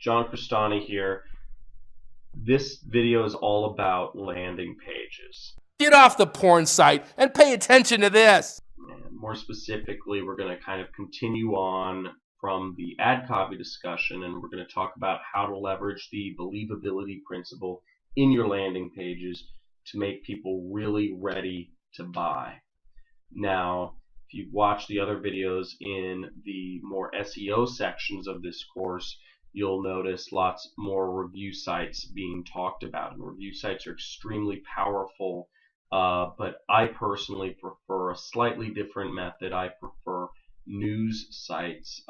John Cristani here. This video is all about landing pages. Get off the porn site and pay attention to this. And more specifically, we're going to kind of continue on from the ad copy discussion, and we're going to talk about how to leverage the believability principle in your landing pages to make people really ready to buy. Now, if you've watched the other videos in the more SEO sections of this course, you'll notice lots more review sites being talked about. And review sites are extremely powerful, but I personally prefer a slightly different method. I prefer news sites.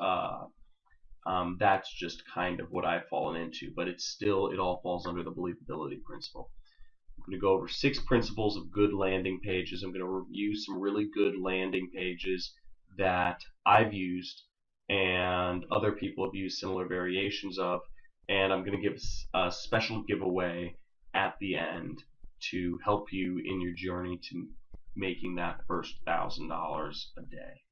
That's just kind of what I've fallen into, but it all falls under the believability principle. I'm going to go over 6 principles of good landing pages. I'm going to review some really good landing pages that I've used and other people have used similar variations of, and I'm going to give a special giveaway at the end to help you in your journey to making that first $1,000 a day.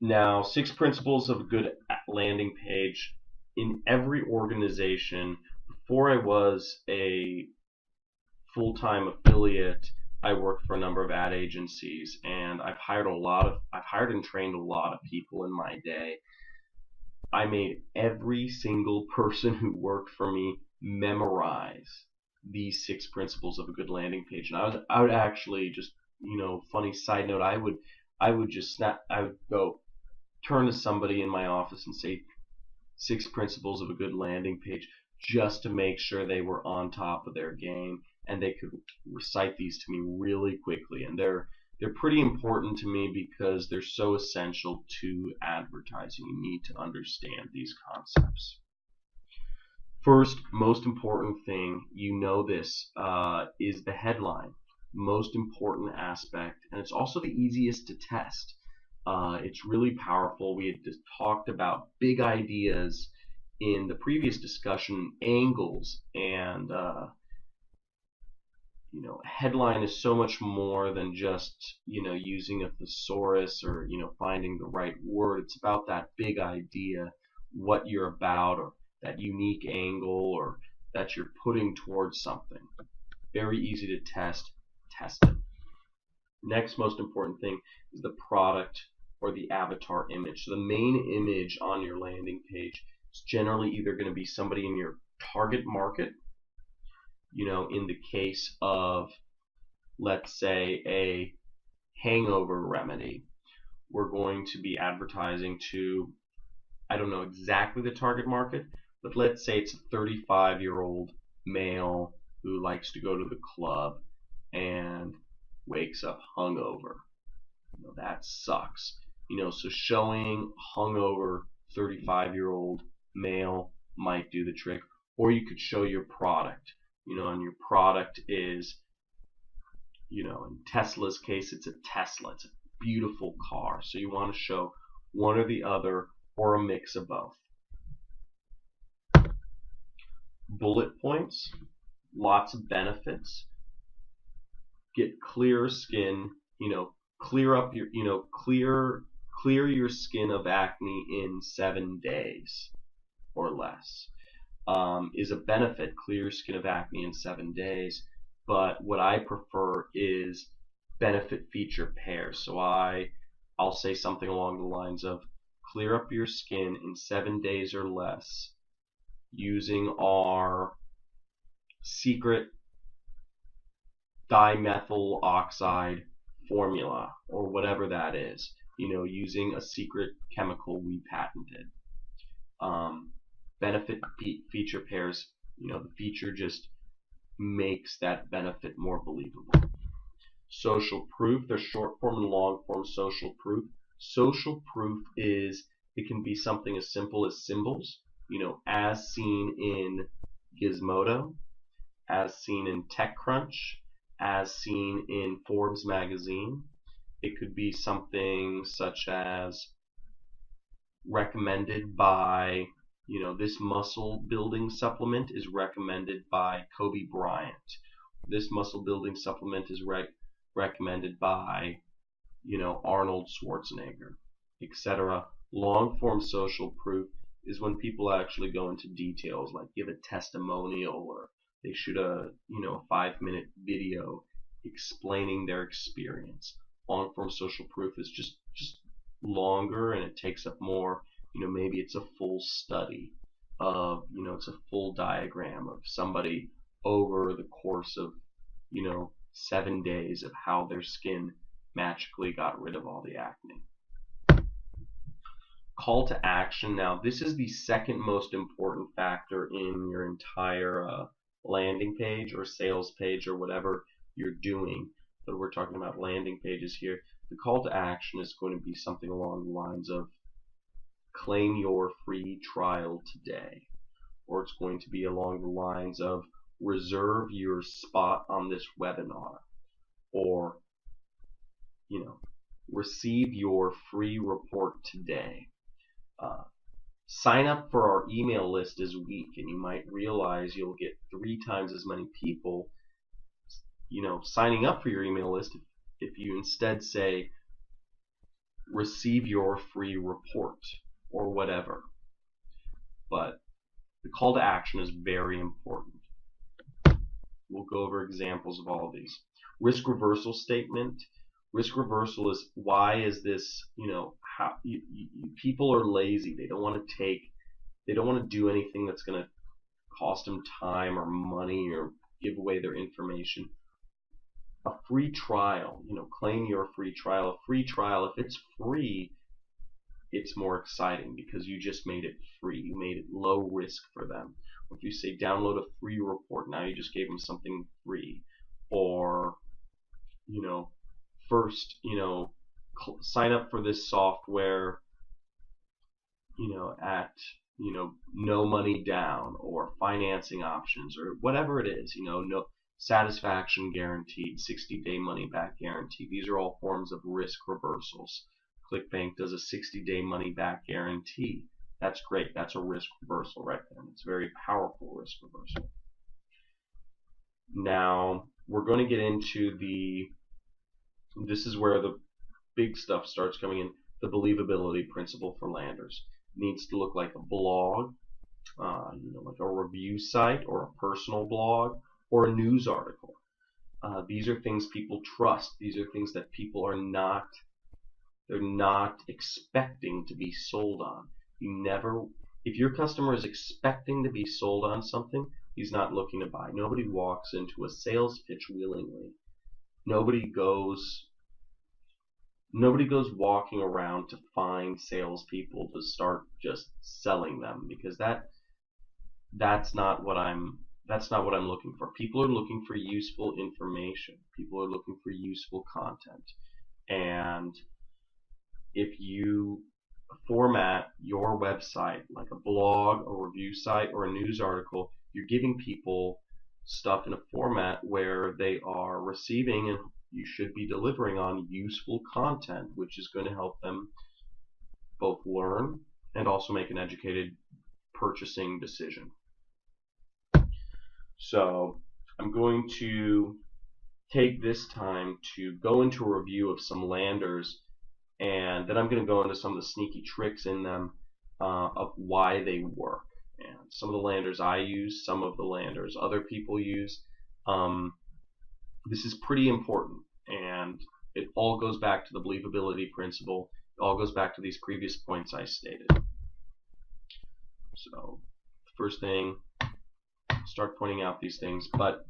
Now, 6 principles of a good landing page. In every organization, before I was a full-time affiliate, I worked for a number of ad agencies, and I've hired and trained a lot of people in my day. I made every single person who worked for me memorize these 6 principles of a good landing page. And I would actually just, funny side note, I would go turn to somebody in my office and say 6 principles of a good landing page, just to make sure they were on top of their game and they could recite these to me really quickly. And they're pretty important to me because they're so essential to advertising. You need to understand these concepts. First, most important thing, this is the headline. Most important aspect, and it's also the easiest to test. It's really powerful. We had just talked about big ideas in the previous discussion, angles, and headline is so much more than just using a thesaurus or finding the right word. It's about that big idea, what you're about, or that unique angle, or that you're putting towards something. Very easy to test. Test it. Next most important thing is the product or the avatar image. So the main image on your landing page is generally either going to be somebody in your target market. In the case of, let's say, a hangover remedy, we're going to be advertising to, I don't know exactly the target market, but let's say it's a 35-year-old male who likes to go to the club and wakes up hungover. That sucks. So showing hungover 35-year-old male might do the trick. Or you could show your product. And your product is, in Tesla's case, it's a Tesla. It's a beautiful car. So you want to show one or the other, or a mix of both. Bullet points, lots of benefits. Get clear skin, clear up your, clear your skin of acne in 7 days or less. Is a benefit, clear skin of acne in 7 days, but what I prefer is benefit feature pairs. So I'll say something along the lines of clear up your skin in 7 days or less using our secret dimethyl oxide formula, or whatever that is, using a secret chemical we patented. Benefit feature pairs, the feature just makes that benefit more believable. Social proof, there's short form and long form social proof. Social proof it can be something as simple as symbols, as seen in Gizmodo, as seen in TechCrunch, as seen in Forbes magazine. It could be something such as recommended by, this muscle building supplement is recommended by Kobe Bryant. This muscle building supplement is recommended by, Arnold Schwarzenegger, etc. Long form social proof is when people actually go into details, like give a testimonial, or they shoot a 5-minute video explaining their experience. Long form social proof is just longer, and it takes up more. Maybe it's a full study of, it's a full diagram of somebody over the course of 7 days of how their skin magically got rid of all the acne. Call to action. Now, this is the second most important factor in your entire landing page or sales page or whatever you're doing. But we're talking about landing pages here. The call to action is going to be something along the lines of claim your free trial today, or it's going to be along the lines of reserve your spot on this webinar, or receive your free report today. Sign up for our email list this week, and you might realize you'll get 3 times as many people signing up for your email list if you instead say receive your free report or whatever. But the call to action is very important. We'll go over examples of all of these. Risk reversal statement. Risk reversal is, why is this, how people are lazy. They don't want to do anything that's going to cost them time or money or give away their information. A free trial, claim your free trial. A free trial, if it's free, it's more exciting because you just made it free. You made it low risk for them. If you say download a free report, now you just gave them something free. Or, first, sign up for this software, at, no money down, or financing options, or whatever it is, no satisfaction guaranteed, 60-day money back guarantee. These are all forms of risk reversals. ClickBank does a 60-day money back guarantee. That's great. That's a risk reversal right there. It's a very powerful risk reversal. Now, we're going to get into this is where the big stuff starts coming in, the believability principle for landers. It needs to look like a blog, like a review site, or a personal blog, or a news article. These are things people trust. These are things that people are not expecting to be sold on. If your customer is expecting to be sold on something, he's not looking to buy. Nobody walks into a sales pitch willingly. Nobody goes walking around to find salespeople to start just selling them, because that's not what I'm looking for. People are looking for useful information. People are looking for useful content. And if you format your website like a blog, a review site, or a news article, you're giving people stuff in a format where they are receiving, and you should be delivering on, useful content, which is going to help them both learn and also make an educated purchasing decision. So I'm going to take this time to go into a review of some landers, and then I'm going to go into some of the sneaky tricks in them of why they work. And some of the landers I use, some of the landers other people use. This is pretty important, and it all goes back to the believability principle. It all goes back to these previous points I stated. So, first thing, start pointing out these things. But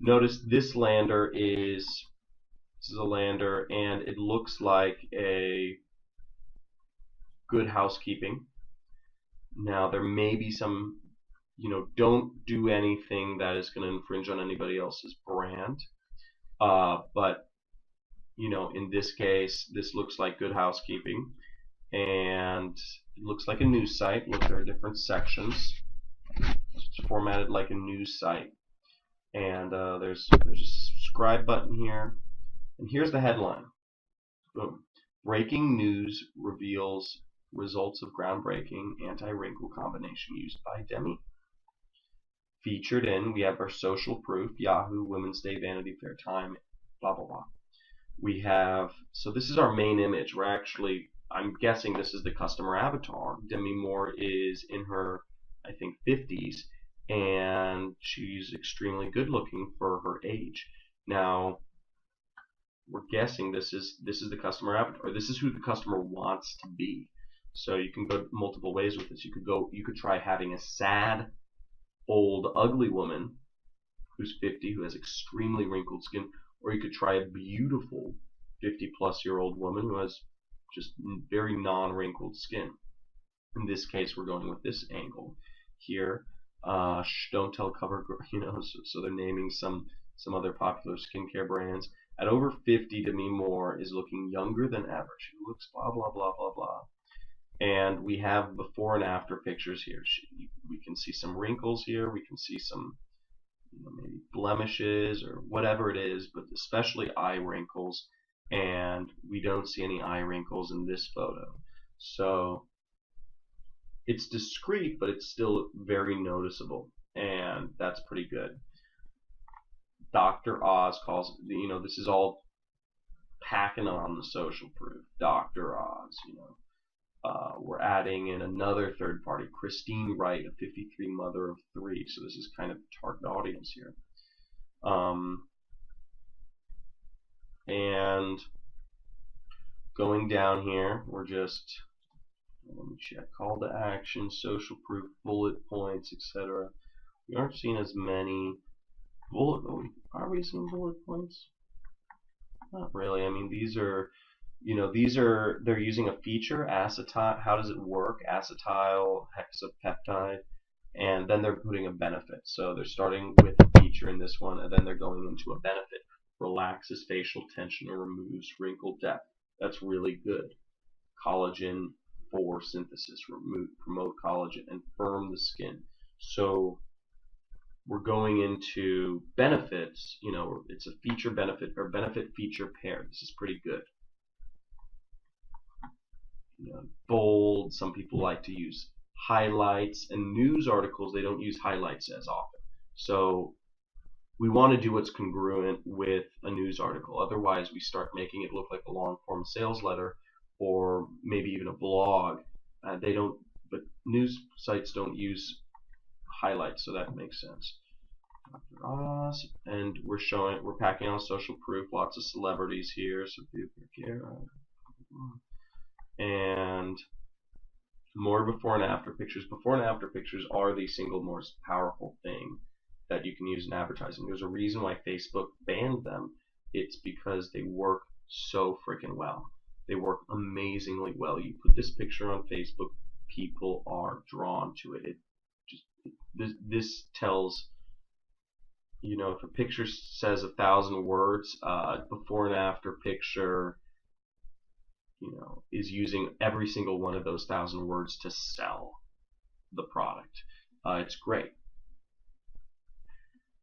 notice this lander is a lander, and it looks like a good housekeeping. Now, there may be some, don't do anything that is going to infringe on anybody else's brand. But, in this case, this looks like good housekeeping, and it looks like a news site. Look, there are different sections. It's formatted like a news site, and there's a subscribe button here, and here's the headline. Boom. Breaking news reveals results of groundbreaking anti-wrinkle combination used by Demi. Featured in, we have our social proof, Yahoo, Women's Day, Vanity Fair, Time, blah, blah, blah. We have, so this is our main image. We're actually I'm guessing this is the customer avatar. Demi Moore is in her, I think, 50s, and she's extremely good looking for her age. Now, we're guessing this is the customer avatar. This is who the customer wants to be. So you can go multiple ways with this. You could try having a sad, old, ugly woman who's 50 who has extremely wrinkled skin, or you could try a beautiful 50-plus-year-old woman who has just very non-wrinkled skin. In this case, we're going with this angle here. Don't Tell CoverGirl, so they're naming some other popular skincare brands. At over 50, Demi Moore is looking younger than ever. She looks blah, blah, blah, blah, blah. And we have before and after pictures here. We can see some wrinkles here. We can see some maybe blemishes or whatever it is, but especially eye wrinkles. And we don't see any eye wrinkles in this photo. So it's discreet, but it's still very noticeable. And that's pretty good. Dr. Oz calls, this is all packing on the social proof. Dr. Oz, we're adding in another third party, Christine Wright, a 53 mother of 3. So this is kind of target audience here. And going down here, we're just, let me check, call to action, social proof, bullet points, etc. We aren't seeing as many are we seeing bullet points? Not really. I mean, these are, they're using a feature, acetyl. How does it work? Acetyl hexapeptide, and then they're putting a benefit. So they're starting with a feature in this one, and then they're going into a benefit. Relaxes facial tension and removes wrinkle depth. That's really good. Collagen 4 synthesis, promote collagen, and firm the skin. So we're going into benefits, it's a feature benefit or benefit feature pair. This is pretty good. Bold, some people like to use highlights, and news articles, they don't use highlights as often. So we want to do what's congruent with a news article. Otherwise, we start making it look like a long-form sales letter or maybe even a blog. But news sites don't use highlights, so that makes sense. Dr. Oz, and we're packing on social proof, lots of celebrities here, so and more before and after pictures. Before and after pictures are the single most powerful thing that you can use in advertising. There's a reason why Facebook banned them. It's because they work so freaking well. They work amazingly well. You put this picture on Facebook, people are drawn to it. This tells, if a picture says 1,000 words, before and after picture, is using every single one of those 1,000 words to sell the product. It's great.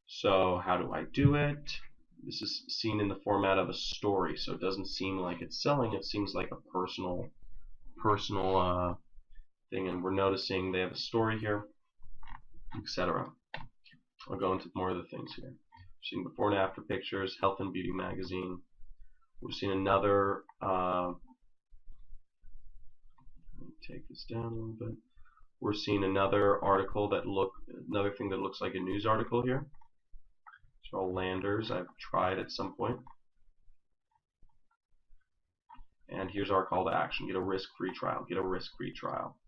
So how do I do it? This is seen in the format of a story, so it doesn't seem like it's selling. It seems like a personal thing, and we're noticing they have a story here, etc. I'll go into more of the things here. We're seeing before and after pictures, Health and Beauty magazine. We're seeing another. Let me take this down a little bit. We're seeing another article another thing that looks like a news article here. These are all landers I've tried at some point. And here's our call to action: get a risk-free trial. Get a risk-free trial.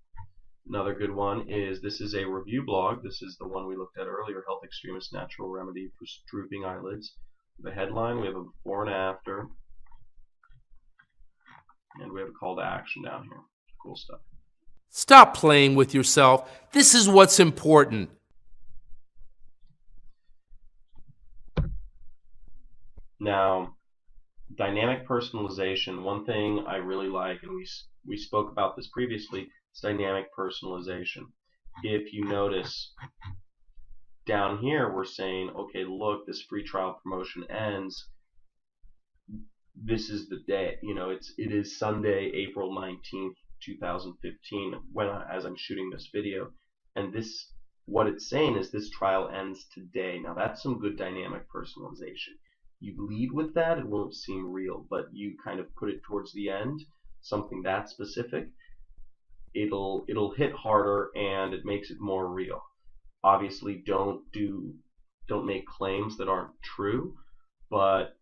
Another good one is, this is a review blog. This is the one we looked at earlier, Health Extremist Natural Remedy for Drooping Eyelids. The headline, we have a before and after, and we have a call to action down here. Cool stuff. Stop playing with yourself. This is what's important. Now, dynamic personalization, one thing I really like, and we spoke about this previously, is dynamic personalization. If you notice down here, we're saying, okay, look, this free trial promotion ends. This is the day, it is Sunday, April 19th, 2015, as I'm shooting this video, and what it's saying is this trial ends today. Now that's some good dynamic personalization. You lead with that, it won't seem real, but you kind of put it towards the end, something that specific, it'll hit harder and it makes it more real. Obviously, don't make claims that aren't true, but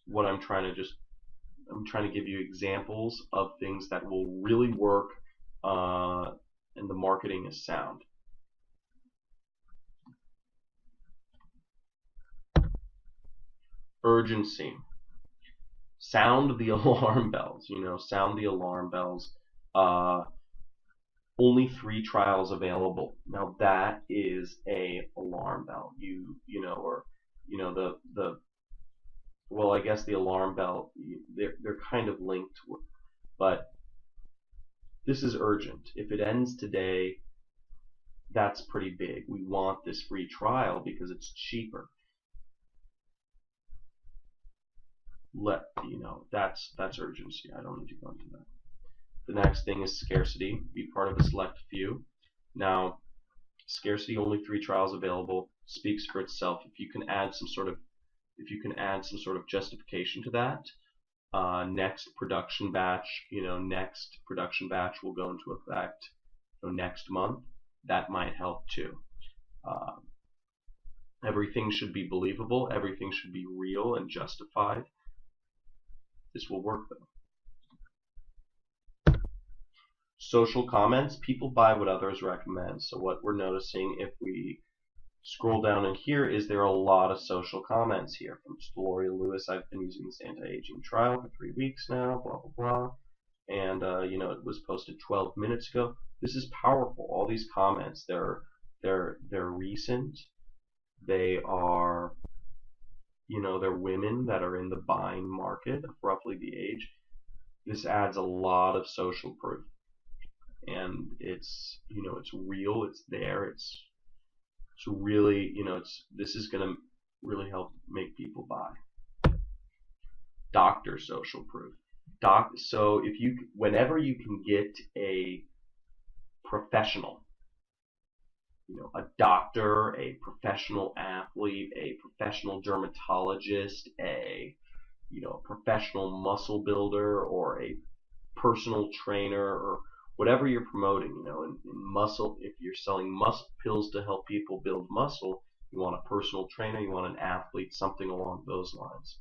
what I'm trying to give you examples of things that will really work, and the marketing is sound. Urgency. Sound the alarm bells. Sound the alarm bells. Only 3 trials available. Now that is a alarm bell. Well, I guess the alarm bell, they're kind of linked, but this is urgent. If it ends today, that's pretty big. We want this free trial because it's cheaper. That's urgency. I don't need to go into that. The next thing is scarcity. Be part of a select few. Now, scarcity, only 3 trials available, speaks for itself. If you can add some sort of justification to that, next production batch will go into effect next month. That might help too. Everything should be believable. Everything should be real and justified. This will work though. Social comments. People buy what others recommend. So what we're noticing, if we scroll down in here, is there are a lot of social comments here. From Gloria Lewis, I've been using this anti-aging trial for 3 weeks now, blah, blah, blah. And, it was posted 12 minutes ago. This is powerful. All these comments, they're recent. They are, they're women that are in the buying market of roughly the age. This adds a lot of social proof. And it's real, it's there, it's really, this is going to really help make people buy. Doctor social proof. So whenever you can get a professional, a doctor, a professional athlete, a professional dermatologist, a professional muscle builder, or a personal trainer, or whatever you're promoting, in muscle, if you're selling muscle pills to help people build muscle, you want a personal trainer, you want an athlete, something along those lines.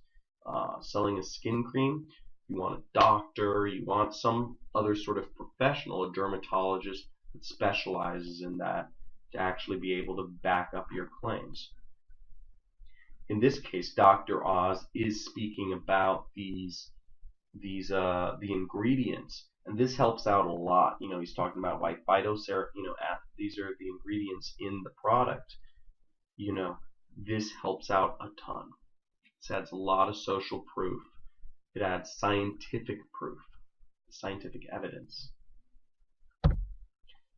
Selling a skin cream, you want a doctor, you want some other sort of professional, a dermatologist that specializes in that, to actually be able to back up your claims. In this case, Dr. Oz is speaking about the ingredients. And this helps out a lot. He's talking about why phytocer, these are the ingredients in the product. This helps out a ton. It adds a lot of social proof. It adds scientific proof, scientific evidence.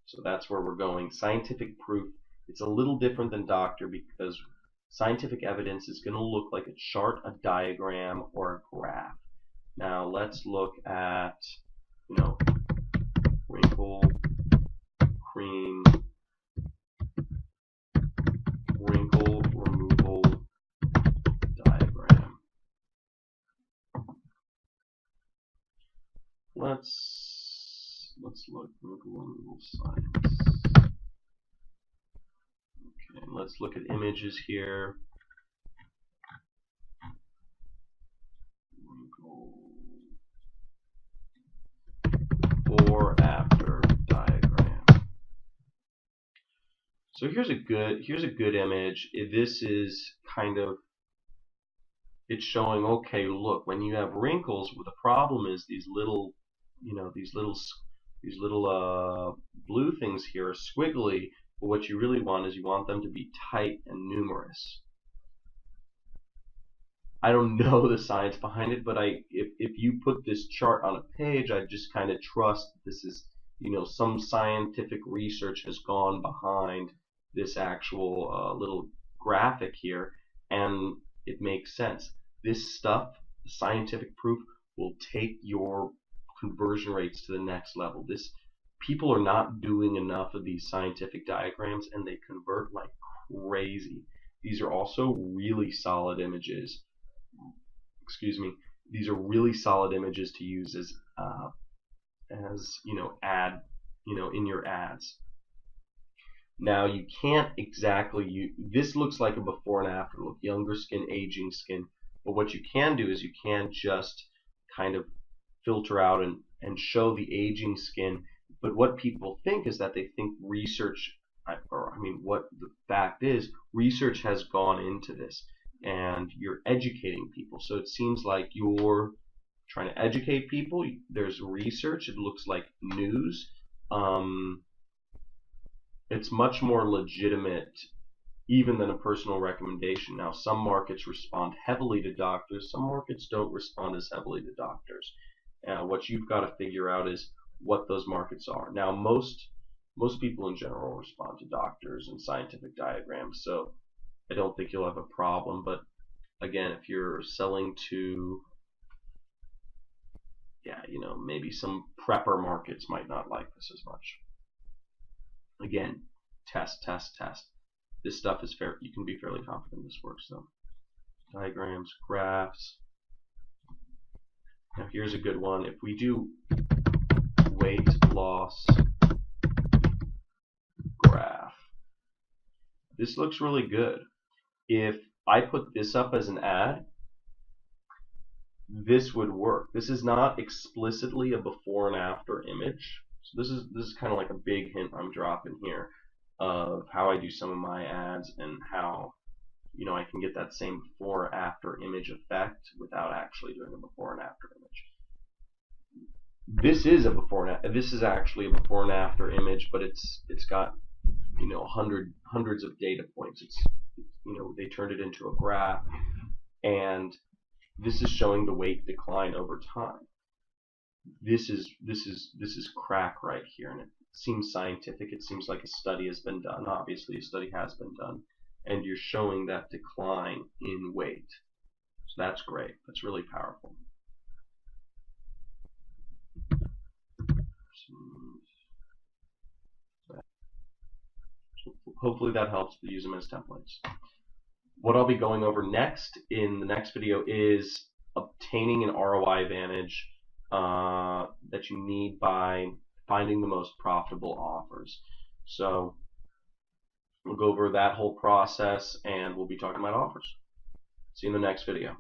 So that's where we're going. Scientific proof, it's a little different than doctor, because scientific evidence is going to look like a chart, a diagram, or a graph. Now let's look at wrinkle cream, wrinkle removal diagram. Let's look wrinkle removal science. Okay, let's look at images here. Before after diagram. So here's a good image. This is it's showing, okay, look, when you have wrinkles, the problem is these little blue things here are squiggly, but what you really want is you want them to be tight and numerous. I don't know the science behind it, but if you put this chart on a page, I just kind of trust this is, some scientific research has gone behind this actual little graphic here, and it makes sense. This stuff, scientific proof, will take your conversion rates to the next level. People are not doing enough of these scientific diagrams, and they convert like crazy. These are also really solid images. These are really solid images to use as uh, as in your ads. Now you can't exactly this looks like a before and after look, younger skin, aging skin, but what you can do is you can just kind of filter out and show the aging skin. But what people think is that they think research, or I mean, what the fact is, research has gone into this, and you're educating people. So it seems like you're trying to educate people. There's research. It looks like news. It's much more legitimate even than a personal recommendation. Now, some markets respond heavily to doctors. Some markets don't respond as heavily to doctors. What you've got to figure out is what those markets are. Now, most people in general respond to doctors and scientific diagrams, so I don't think you'll have a problem. But again, if you're selling to, maybe some prepper markets might not like this as much. Again, test. This stuff is fair. You can be fairly confident this works, though. Diagrams, graphs. Now here's a good one. If we do weight loss graph, this looks really good. If I put this up as an ad, this would work. This is not explicitly a before and after image. So this is kind of like a big hint I'm dropping here of how I do some of my ads and how I can get that same before or after image effect without actually doing a before and after image. This is a before and this is actually a before and after image, but it's got hundreds of data points. It's they turned it into a graph, and this is showing the weight decline over time. This is crack right here, and it seems scientific. It seems like a study has been done. Obviously, a study has been done, and you're showing that decline in weight. So that's great. That's really powerful. So hopefully that helps to use them as templates. What I'll be going over next in the next video is obtaining an ROI advantage that you need by finding the most profitable offers. So we'll go over that whole process, and we'll be talking about offers. See you in the next video.